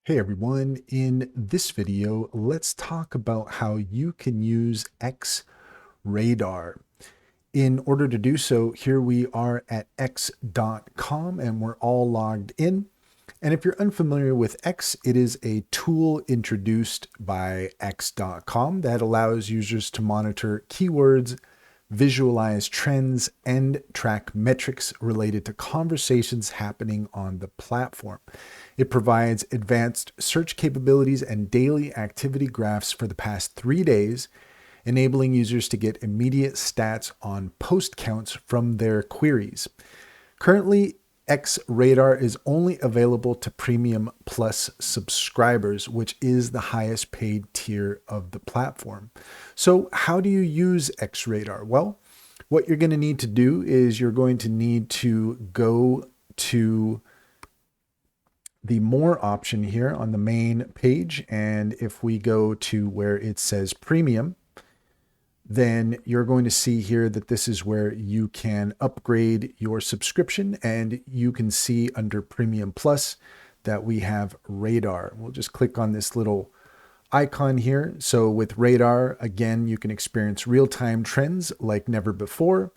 Hey everyone, in this video, let's talk about how you can use X-Radar. In order to do so, here we are at x.com and we're all logged in. And if you're unfamiliar with X, it is a tool introduced by x.com that allows users to monitor keywords, visualize trends, and track metrics related to conversations happening on the platform. It provides advanced search capabilities and daily activity graphs for the past 3 days, enabling users to get immediate stats on post counts from their queries. Currently, X-Radar is only available to Premium Plus subscribers, which is the highest paid tier of the platform. So how do you use X-Radar? Well, what you're going to need to do is you're going to need to go to the More option here on the main page. And if we go to where it says Premium, then you're going to see here that this is where you can upgrade your subscription, and you can see under Premium Plus that we have Radar. We'll just click on this little icon here. So with Radar, again, you can experience real-time trends like never before.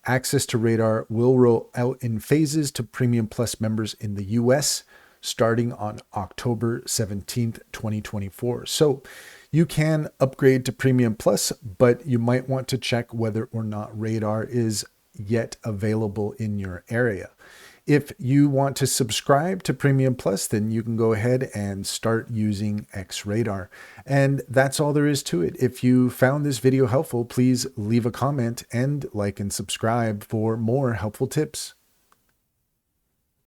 Access to Radar will roll out in phases to Premium Plus members in the US starting on October 17th, 2024. So you can upgrade to Premium Plus, but you might want to check whether or not Radar is yet available in your area. If you want to subscribe to Premium Plus, then you can go ahead and start using X-Radar. And that's all there is to it. If you found this video helpful, please leave a comment and like and subscribe for more helpful tips.